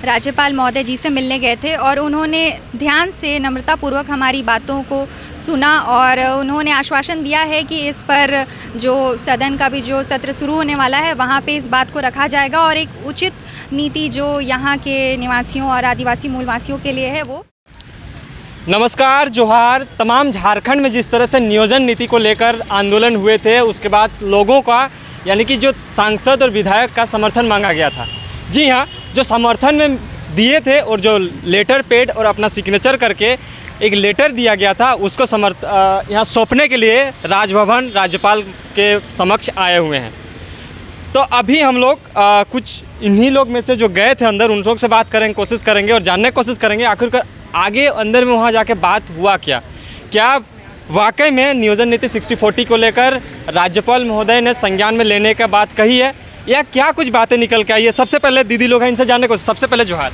राज्यपाल महोदय जी से मिलने गए थे और उन्होंने ध्यान से नम्रतापूर्वक हमारी बातों को सुना और उन्होंने आश्वासन दिया है कि इस पर जो सदन का भी जो सत्र शुरू होने वाला है वहाँ पे इस बात को रखा जाएगा और एक उचित नीति जो यहाँ के निवासियों और आदिवासी मूलवासियों के लिए है वो। नमस्कार, जोहार। तमाम झारखंड में जिस तरह से नियोजन नीति को लेकर आंदोलन हुए थे, उसके बाद लोगों का यानी कि जो सांसद और विधायक का समर्थन मांगा गया था। जी हाँ, जो समर्थन में दिए थे और जो लेटर पेड और अपना सिग्नेचर करके एक लेटर दिया गया था, उसको यहाँ सौंपने के लिए राजभवन राज्यपाल के समक्ष आए हुए हैं। तो अभी हम लोग कुछ इन्हीं लोग में से जो गए थे अंदर, उन लोग से बात करेंगे, कोशिश करेंगे और जानने की कोशिश करेंगे आखिरकार आगे अंदर में वहाँ जाके बात हुआ क्या वाकई में नियोजन नीति 60/40 को लेकर राज्यपाल महोदय ने संज्ञान में लेने का बात कही है या क्या कुछ बातें निकल के आई है। सबसे पहले दीदी लोग हैं, इनसे जानने को। सबसे पहले जोहार।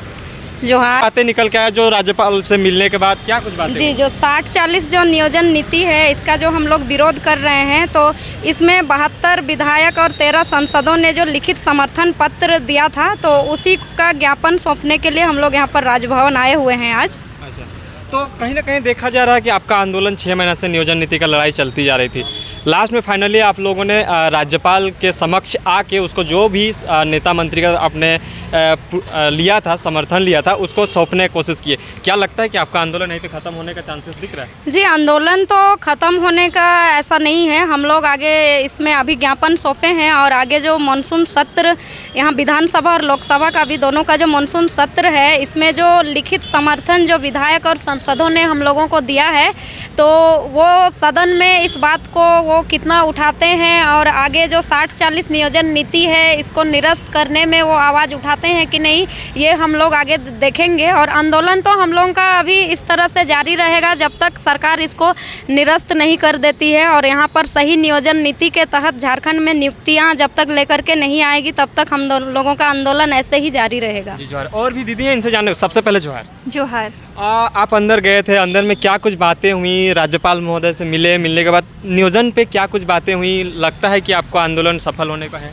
बातें निकल के आया जो राज्यपाल से मिलने के बाद, क्या कुछ बातें? जी, जो 60/40 जो नियोजन नीति है, इसका जो हम लोग विरोध कर रहे हैं, तो इसमें 72 विधायक और 13 सांसदों ने जो लिखित समर्थन पत्र दिया था, तो उसी का ज्ञापन सौंपने के लिए हम लोग यहाँ पर राजभवन आए हुए हैं आज। अच्छा, तो कहीं ना कहीं देखा जा रहा है कि आपका आंदोलन 6 महीने से नियोजन नीति का लड़ाई चलती जा रही थी। लास्ट में फाइनली आप लोगों ने राज्यपाल के समक्ष आके उसको जो भी नेता मंत्री का आपने लिया था, समर्थन लिया था, उसको सौंपने की कोशिश किए। क्या लगता है कि आपका आंदोलन यहीं पे ख़त्म होने का चांसेस दिख रहा है? जी, आंदोलन तो ख़त्म होने का ऐसा नहीं है। हम लोग आगे इसमें अभी ज्ञापन सौंपे हैं और आगे जो मानसून सत्र यहाँ विधानसभा और लोकसभा का भी दोनों का जो मानसून सत्र है, इसमें जो लिखित समर्थन जो विधायक और सांसदों ने हम लोगों को दिया है, तो वो सदन में इस बात को वो कितना उठाते हैं और आगे जो 60/40 नियोजन नीति है, इसको निरस्त करने में वो आवाज़ उठाते हैं कि नहीं, ये हम लोग आगे देखेंगे। और आंदोलन तो हम लोगों का अभी इस तरह से जारी रहेगा जब तक सरकार इसको निरस्त नहीं कर देती है और यहाँ पर सही नियोजन नीति के तहत झारखंड में नियुक्तियाँ जब तक लेकर के नहीं आएगी, तब तक हम लोगों का आंदोलन ऐसे ही जारी रहेगा। जी जोहार। और भी दीदी हैं, इनसे जानने। सबसे पहले जोहार। आप अंदर गए थे, अंदर में क्या कुछ बातें हुई? राज्यपाल महोदय से मिलने के बाद नियोजन पे क्या कुछ बातें हुई? लगता है कि आपको आंदोलन सफल होने का है?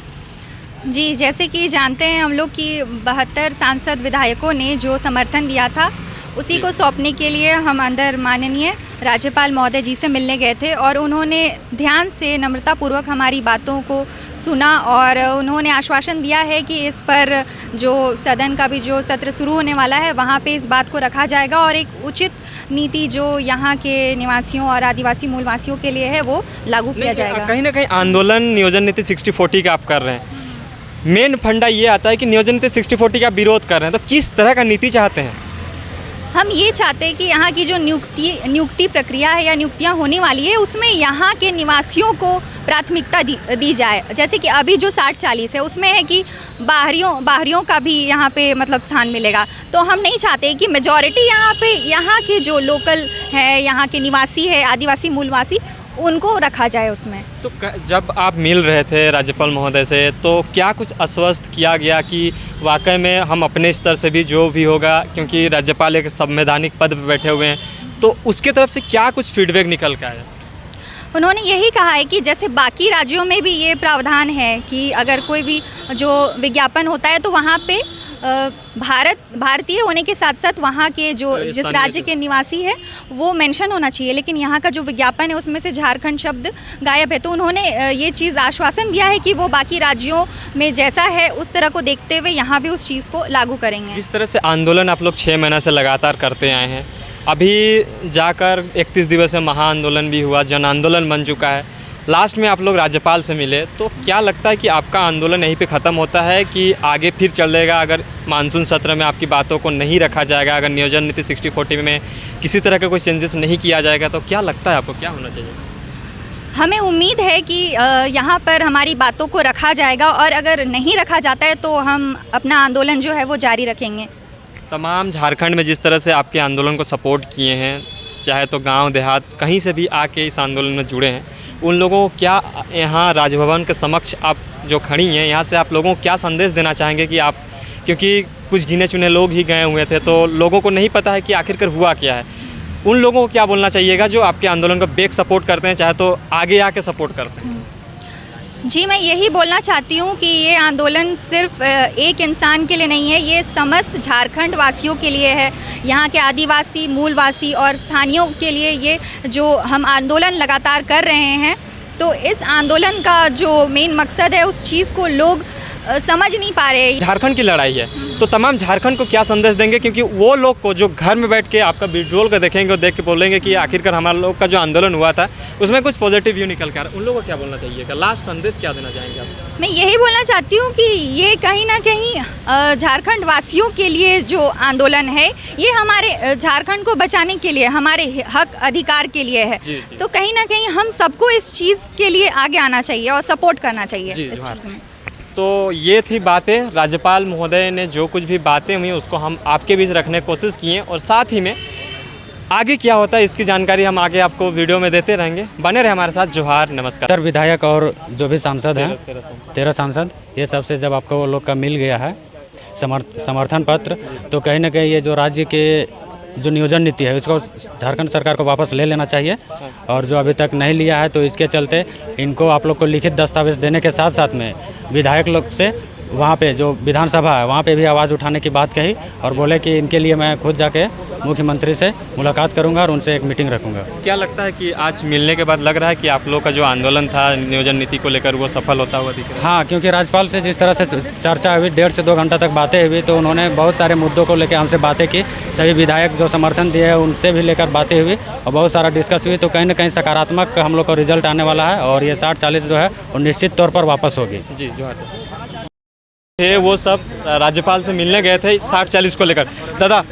जी, जैसे कि जानते हैं हम लोग कि 72 सांसद विधायकों ने जो समर्थन दिया था, उसी को सौंपने के लिए हम अंदर माननीय राज्यपाल महोदय जी से मिलने गए थे और उन्होंने ध्यान से नम्रतापूर्वक हमारी बातों को सुना और उन्होंने आश्वासन दिया है कि इस पर जो सदन का भी जो सत्र शुरू होने वाला है वहाँ पे इस बात को रखा जाएगा और एक उचित नीति जो यहाँ के निवासियों और आदिवासी मूलवासियों के लिए है वो लागू किया जाएगा। कहीं ना कहीं आंदोलन नियोजन नीति 60/40 का आप कर रहे हैं, मेन फंडा ये आता है कि नियोजन नीति 60/40 का विरोध कर रहे हैं, तो किस तरह का नीति चाहते हैं? हम ये चाहते हैं कि यहाँ की जो नियुक्ति प्रक्रिया है या नियुक्तियाँ होने वाली है, उसमें यहाँ के निवासियों को प्राथमिकता दी जाए। जैसे कि अभी जो 60/40 है, उसमें है कि बाहरियों का भी यहाँ पे मतलब स्थान मिलेगा। तो हम नहीं चाहते कि मेजॉरिटी यहाँ के जो लोकल है, यहाँ के निवासी है, आदिवासी मूलवासी, उनको रखा जाए उसमें। तो जब आप मिल रहे थे राज्यपाल महोदय से, तो क्या कुछ आश्वस्त किया गया कि वाकई में हम अपने स्तर से भी जो भी होगा, क्योंकि राज्यपाल एक संवैधानिक पद पर बैठे हुए हैं, तो उसके तरफ से क्या कुछ फीडबैक निकल के आया? उन्होंने यही कहा है कि जैसे बाकी राज्यों में भी ये प्रावधान है कि अगर कोई भी जो विज्ञापन होता है तो वहाँ पे भारतीय होने के साथ साथ वहाँ के जो जिस राज्य के निवासी है वो मेंशन होना चाहिए, लेकिन यहाँ का जो विज्ञापन है उसमें से झारखंड शब्द गायब है। तो उन्होंने ये चीज़ आश्वासन दिया है कि वो बाकी राज्यों में जैसा है उस तरह को देखते हुए यहाँ भी उस चीज़ को लागू करेंगे। जिस तरह से आंदोलन आप लोग 6 महीने से लगातार करते आए हैं, अभी जाकर 31 दिवसीय महाआंदोलन भी हुआ, जन आंदोलन बन चुका है, लास्ट में आप लोग राज्यपाल से मिले, तो क्या लगता है कि आपका आंदोलन यहीं पे ख़त्म होता है कि आगे फिर चलेगा? अगर मानसून सत्र में आपकी बातों को नहीं रखा जाएगा, अगर नियोजन नीति 60/40 में किसी तरह का कोई चेंजेस नहीं किया जाएगा, तो क्या लगता है आपको क्या होना चाहिए? हमें उम्मीद है कि यहाँ पर हमारी बातों को रखा जाएगा और अगर नहीं रखा जाता है तो हम अपना आंदोलन जो है वो जारी रखेंगे। तमाम झारखंड में जिस तरह से आपके आंदोलन को सपोर्ट किए हैं, चाहे तो गांव देहात कहीं से भी आके इस आंदोलन में जुड़े हैं, उन लोगों को क्या यहाँ राजभवन के समक्ष आप जो खड़ी हैं, यहाँ से आप लोगों को क्या संदेश देना चाहेंगे कि आप, क्योंकि कुछ गिने चुने लोग ही गए हुए थे, तो लोगों को नहीं पता है कि आखिरकार हुआ क्या है, उन लोगों को क्या बोलना चाहिएगा जो आपके आंदोलन को बैक सपोर्ट करते हैं, चाहे तो आगे आके सपोर्ट करते हैं? जी, मैं यही बोलना चाहती हूँ कि ये आंदोलन सिर्फ एक इंसान के लिए नहीं है, ये समस्त झारखंड वासियों के लिए है। यहाँ के आदिवासी, मूलवासी और स्थानीयों के लिए ये जो हम आंदोलन लगातार कर रहे हैं, तो इस आंदोलन का जो मेन मकसद है उस चीज़ को लोग समझ नहीं पा रहे। झारखंड की लड़ाई है, तो तमाम झारखंड को क्या संदेश देंगे, क्योंकि वो लोग को जो घर में बैठ के आपका विड्रोल को देखेंगे और देख के बोलेंगे कि आखिरकार हमारे लोग का जो आंदोलन हुआ था उसमें कुछ पॉजिटिव व्यू निकल कर, उन लोगों को क्या बोलना चाहिए, लास्ट संदेश क्या देना चाहेंगे आप? मैं यही बोलना चाहती हूँ कि ये कहीं ना कहीं झारखंड वासियों के लिए जो आंदोलन है, ये हमारे झारखंड को बचाने के लिए, हमारे हक अधिकार के लिए है। जी, जी। तो कहीं ना कहीं हम सबको इस चीज़ के लिए आगे आना चाहिए और सपोर्ट करना चाहिए जी, इस चीज़ में। तो ये थी बातें, राज्यपाल महोदय ने जो कुछ भी बातें हुई उसको हम आपके बीच रखने की कोशिश किए, और साथ ही में आगे क्या होता है इसकी जानकारी हम आगे आपको वीडियो में देते रहेंगे। बने रहे हमारे साथ। जोहार, नमस्कार। विधायक और जो भी सांसद हैं, 13 सांसद, ये सबसे जब आपको वो लोग का मिल गया है समर्थन पत्र, तो कहीं ना कहीं ये जो राज्य के जो नियोजन नीति है उसको झारखंड सरकार को वापस ले लेना चाहिए, और जो अभी तक नहीं लिया है तो इसके चलते इनको आप लोग को लिखित दस्तावेज देने के साथ साथ में विधायक लोग से वहाँ पे जो विधानसभा है वहाँ पे भी आवाज़ उठाने की बात कही, और बोले कि इनके लिए मैं खुद जाके मुख्यमंत्री से मुलाकात करूंगा और उनसे एक मीटिंग रखूंगा। क्या लगता है कि आज मिलने के बाद लग रहा है कि आप लोग का जो आंदोलन था नियोजन नीति को लेकर वो सफल होता हुआ दिख रहा है? हाँ, क्योंकि राज्यपाल से जिस तरह से चर्चा हुई, 1.5 से 2 घंटा तक बातें हुई, तो उन्होंने बहुत सारे मुद्दों को लेकर हमसे बातें की। सभी विधायक जो समर्थन दिए हैं उनसे भी लेकर बातें हुई और बहुत सारा डिस्कस हुई, तो कहीं ना कहीं सकारात्मक हम लोग को रिजल्ट आने वाला है, और ये 60-40 जो है वो निश्चित तौर पर वापस होगी। जी, जोहार। वो सब राज्यपाल से मिलने गए थे 60-40 को लेकर। दादा,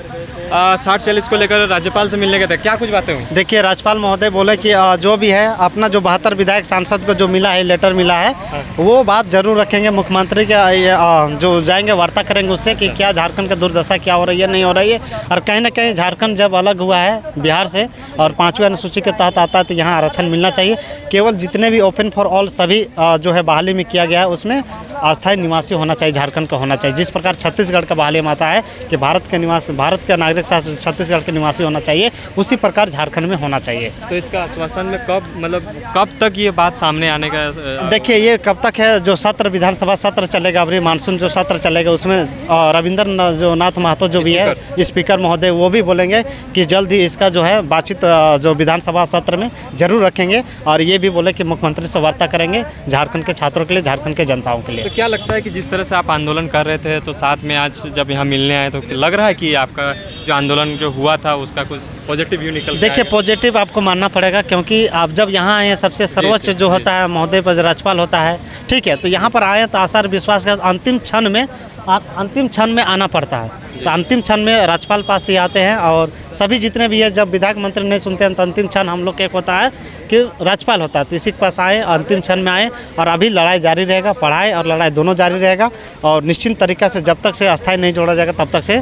60-40 को लेकर राज्यपाल से मिलने गए थे, क्या कुछ बातें हुई? देखिए, राज्यपाल महोदय बोले कि जो भी है अपना जो 72 विधायक सांसद को जो मिला है, लेटर मिला है, वो बात जरूर रखेंगे मुख्यमंत्री के, जो जाएंगे वार्ता करेंगे उससे कि क्या झारखंड का दुर्दशा क्या हो रही है, नहीं हो रही है। और कहीं ना कहीं झारखंड जब अलग हुआ है बिहार से और 5वीं अनुसूची के तहत आता है, तो यहाँ आरक्षण मिलना चाहिए। केवल जितने भी ओपन फॉर ऑल सभी जो है बहाली में किया गया है, उसमें अस्थायी निवासी होना चाहिए, झारखंड का होना चाहिए। जिस प्रकार छत्तीसगढ़ का बहाली में आता है कि भारत का नागरिक छत्तीसगढ़ के निवासी होना चाहिए, उसी प्रकार झारखंड में होना चाहिए। तो इसका आश्वासन में कब तक ये बात सामने आने का? देखिए, ये कब तक है, जो सत्र विधानसभा सत्र चलेगा, अभी मानसून जो सत्र चलेगा उसमें रविंद्र जो नाथ महतो जो भी है स्पीकर महोदय, वो भी बोलेंगे कि जल्द ही इसका जो है बातचीत जो विधानसभा सत्र में जरूर रखेंगे, और ये भी बोले कि मुख्यमंत्री से वार्ता करेंगे झारखंड के छात्रों के लिए, झारखंड के जनताओं के लिए। तो क्या लगता है कि जिस तरह से आप आंदोलन कर रहे थे, तो साथ में आज जब यहाँ मिलने आए, तो लग रहा है कि आपका जो आंदोलन जो हुआ था उसका कुछ पॉजिटिव व्यू निकल? देखिए, पॉजिटिव आपको मानना पड़ेगा, क्योंकि आप जब यहाँ आए हैं, सबसे सर्वोच्च जो होता है महोदय पर राज्यपाल होता है, ठीक है, तो यहाँ पर आए तो आसार विश्वास के अंतिम क्षण में आना पड़ता है। तो अंतिम क्षण में राज्यपाल पास ही आते हैं, और सभी जितने भी है, जब विधायक मंत्री नहीं सुनते हैं तो अंतिम क्षण हम लोग का एक होता है कि राज्यपाल होता है, तो इसी के पास आए, अंतिम क्षण में आए, और अभी लड़ाई जारी रहेगा, पढ़ाई और लड़ाई दोनों जारी रहेगा, और निश्चित तरीक़े से जब तक से अस्थायी नहीं जोड़ा जाएगा तब तक से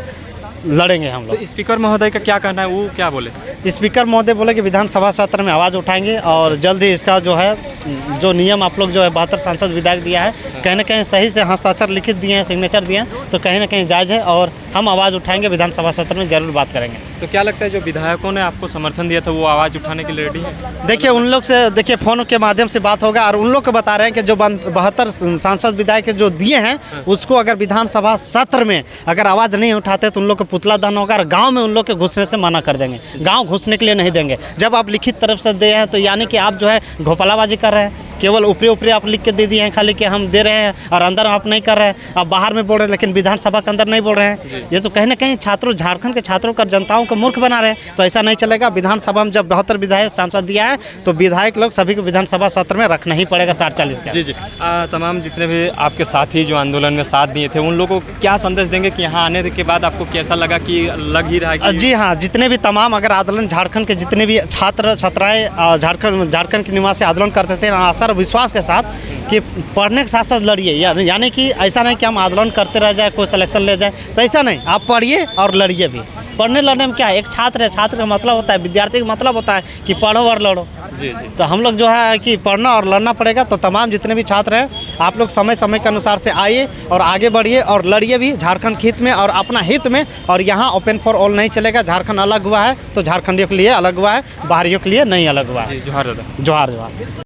लड़ेंगे हम लोग। तो स्पीकर महोदय का क्या कहना है, वो क्या बोले? स्पीकर महोदय बोले कि विधानसभा सत्र में आवाज़ उठाएंगे, और जल्द ही इसका जो है जो नियम आप लोग जो है 72 सांसद विधायक दिया है, कहीं ना कहीं सही से हस्ताक्षर लिखित दिए हैं, सिग्नेचर दिए हैं, तो कहीं ना कहीं जायज़ है, और हम आवाज़ उठाएंगे, विधानसभा सत्र में जरूर बात करेंगे। तो क्या लगता है जो विधायकों ने आपको समर्थन दिया था वो आवाज़ उठाने के लिए रेडी है? देखिए, उन लोग से देखिए फ़ोन के माध्यम से बात होगा, और उन लोग को बता रहे हैं कि जो 72 सांसद विधायक जो दिए हैं उसको अगर विधानसभा सत्र में अगर आवाज़ नहीं उठाते तो उन लोग को पुतला दहन होगा, और गाँव में उन लोग के घुसने से मना कर देंगे, गाँव घुसने के लिए नहीं देंगे। जब आप लिखित तरफ से दे हैं तो यानी कि आप जो है घोटालाबाजी कर रहे हैं, केवल ऊपरी आप लिख के दे दिए हैं खाली कि हम दे रहे हैं, और अंदर आप नहीं कर रहे हैं, आप बाहर में बोल रहे हैं लेकिन विधानसभा के अंदर नहीं बोल रहे हैं। ये तो कहीं ना कहीं छात्रों, झारखंड के छात्रों का, जनताओं को मूर्ख बना रहे हैं, तो ऐसा नहीं चलेगा। विधानसभा में जब 72 विधायक सांसद दिया है तो विधायक लोग सभी को विधानसभा सत्र में रखना ही पड़ेगा 60-40 का। जी, तमाम जितने भी आपके साथी जो आंदोलन में साथ दिए थे, उन लोगों को क्या संदेश देंगे कि यहाँ आने के बाद आपको कैसा लगा, कि लग ही रहा है कि? जी हाँ, जितने भी तमाम अगर आंदोलन झारखंड के जितने भी छात्राएँ झारखंड के निवासी आंदोलन करते थे, आशा विश्वास के साथ कि पढ़ने के साथ साथ लड़िए, यानी कि ऐसा नहीं कि हम आंदोलन करते रह जाए, कोई सिलेक्शन ले जाए, तो ऐसा नहीं, आप पढ़िए और लड़िए भी। पढ़ने लड़ने में क्या है, एक छात्र है, छात्र का मतलब होता है, विद्यार्थी का मतलब होता है कि पढ़ो और लड़ो। जी। तो हम लोग जो है कि पढ़ना और लड़ना पड़ेगा। तो तमाम जितने भी छात्र हैं, आप लोग समय समय के अनुसार से आइए और आगे बढ़िए और लड़िए भी झारखंड के हित में और अपना हित में। और यहाँ ओपन फॉर ऑल नहीं चलेगा। झारखंड अलग हुआ है तो झारखंडियों के लिए अलग हुआ है, बाहरियों के लिए नहीं अलग हुआ है। जोहार दादा। जोहार जोहार।